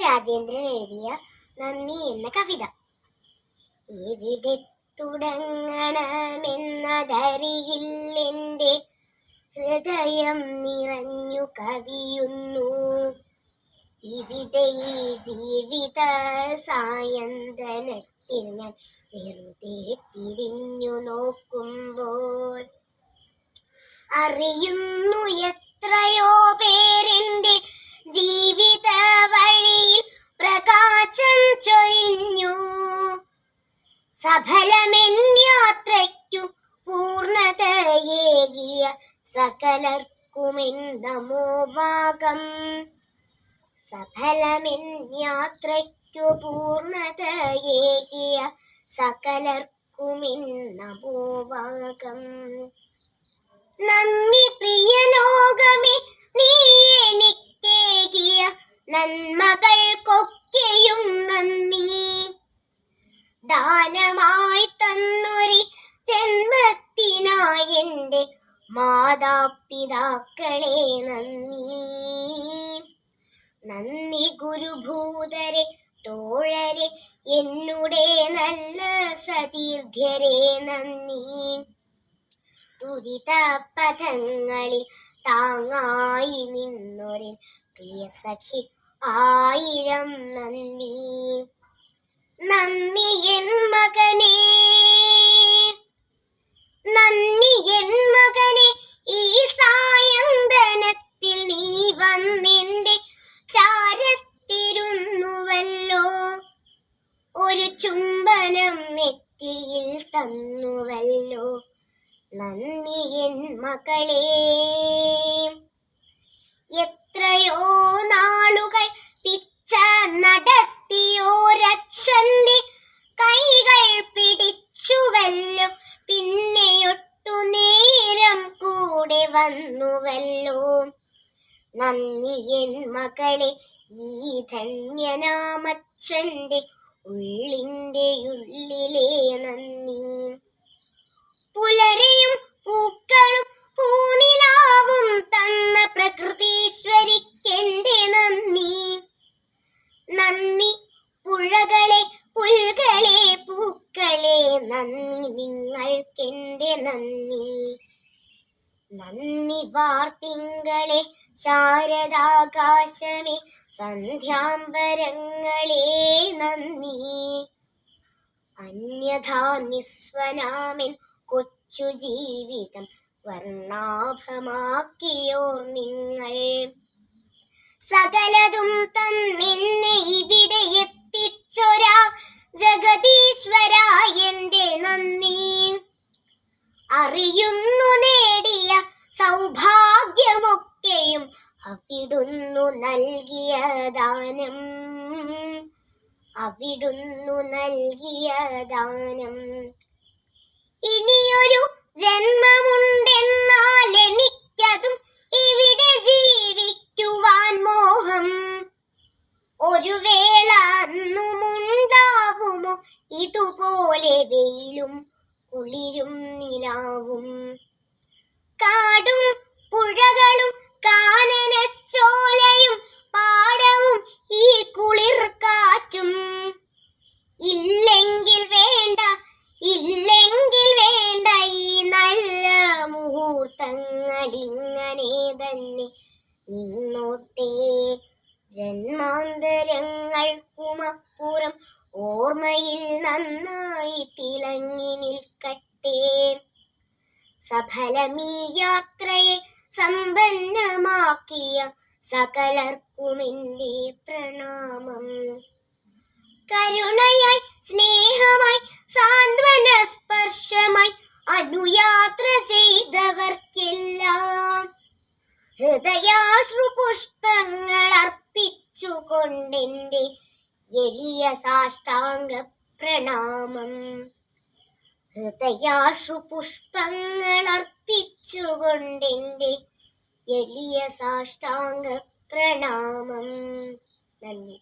രാജേന്ദ്രൻ എഴുതിയ നന്ദി എന്ന കവിത. എവിടെ തുടങ്ങണമെന്നതറിയില്ലെന്റെ ഹൃദയം നിറഞ്ഞു കവിയുന്നു. ഇവിടെ ഈ ജീവിത സായന്തനത്തിൽ ഞാൻ വെറുതെ തിരിഞ്ഞു നോക്കുമ്പോൾ അറിയുന്നു എത്രയോ പേരെന്റെ ജീവിത വഴിയിൽ പ്രകാശം ചൊരിഞ്ഞു. സഫലമെന്യാത്രയ്ക്കു പൂർണ്ണതയേകിയ സകലർക്കുമെൻ നമോവാകം. സഫലമെന്യാത്രയ്ക്കു പൂർണ്ണതയേകിയ സകലർക്കുമെൻ നമോവാകം. നന്ദി പ്രിയ ലോകമേ, നീ എനിക്കേകിയ നന്മകൾക്കൊക്കെയും നന്ദി. ദാനമായി തന്നൊരു ജന്മത്തിനായി എൻ്റെ മാതാപിതാക്കളെ നന്ദി. നന്ദി ഗുരുഭൂതരെ, തോഴരെ, എന്നുടെ നല്ല സതീർഘ്യരെ നന്ദി. ദുരിത പഥങ്ങളിൽ താങ്ങായി നിന്നൊരു പ്രിയ സഖി ആയിരം നന്ദി. നന്ദി എൻ മകനേ, നന്ദി എൻ മകനെ, ഈ സായന്തനത്തിൽ നീ വന്നെന്റെ ചാരത്തിരുന്നുവല്ലോ. ഒരു ചുംബനം നെറ്റിയിൽ തന്നുവല്ലോ. നന്ദി എൻ മകളേ. എത്രയോ നാളുകൾ പിച്ച നടത്തിയോരച്ഛന്റെ കൈകൾ പിടിച്ചുവല്ലോ. പിന്നെയൊട്ടു നേരം കൂടെ വന്നുവല്ലോ. നന്ദി എൻ മകളെ, ഈ ധന്യനാമച്ഛന്റെ ഉള്ളിന്റെ ഉള്ളിലെ നന്ദി. പുലരിയും പൂക്കളും പൂനിലാവും തന്ന പ്രകൃതീശ്വരിക്കെന്റെ നന്ദി. നന്ദി പുഴകളെ, പുൽകളെ, പൂക്കളെ, നന്ദി നിങ്ങൾക്കെന്റെ നന്ദി. നന്ദി വാർത്തിങ്കളെ, ശാരദാകാശമേ, സന്ധ്യാംബരങ്ങളെ നന്ദി. അന്യഥാ നിസ്വനാമൻ കൊച്ചു ജീവിതം വർണ്ണാഭമാക്കിയോർ നിങ്ങൾ. സകലതും തന്നെന്നെ ഇവിടെ എത്തിച്ചൊരാ ജഗദീശ്വര എന്റെ നന്ദി. അറിയുന്നു നേടിയ സൗഭാഗ്യമൊക്കെയും അവിടുന്നു നൽകിയ ദാനം. അവിടുന്നു നൽകിയ ദാനം. ഇനിയൊരു ജന്മമുണ്ടെന്നാൽ എനിക്കതും ഇവിടെ ജീവിക്കുവാൻ മോഹം. ഒരു വേള അന്നുമുണ്ടാവുമോ ഇതുപോലെ വെയിലും കുളിരും നിലാവും. കാടും പുഴകളും കാനനച്ചോലയും പാടവും ഈ കുളിർ കാറ്റും. ഇല്ലെങ്കിൽ വേണ്ട, ഇല്ലെങ്കിൽ വേണ്ട ഈ നല്ല മുഹൂർത്തങ്ങളിങ്ങനെ തന്നെ നിന്നോട്ടെ. ജന്മാന്തരങ്ങൾക്കുമപ്പുറം ഓർമ്മയിൽ നന്നായി തിളങ്ങി നിൽക്കട്ടെ. സഫലമീ യാത്രയെ സമ്പന്നമാക്കിയ സകലർക്കുമെന്റെ പ്രണാമം. കരുണയായി, സ്നേഹമായി, സാന്ത്വന സ്പർശമായി അനുയാത്ര ചെയ്തവർക്കെല്ലാം ഹൃദയാശ്രു പുഷ്പങ്ങൾ അർപ്പിച്ചുകൊണ്ടെന്റെ എളിയ സാഷ്ടാംഗ പ്രണാമം. ഹൃദയാശ്രു പുഷ്പങ്ങൾ അർപ്പിച്ചുകൊണ്ടെന്റെ എളിയ സാഷ്ടാംഗ പ്രണാമം. നന്ദി.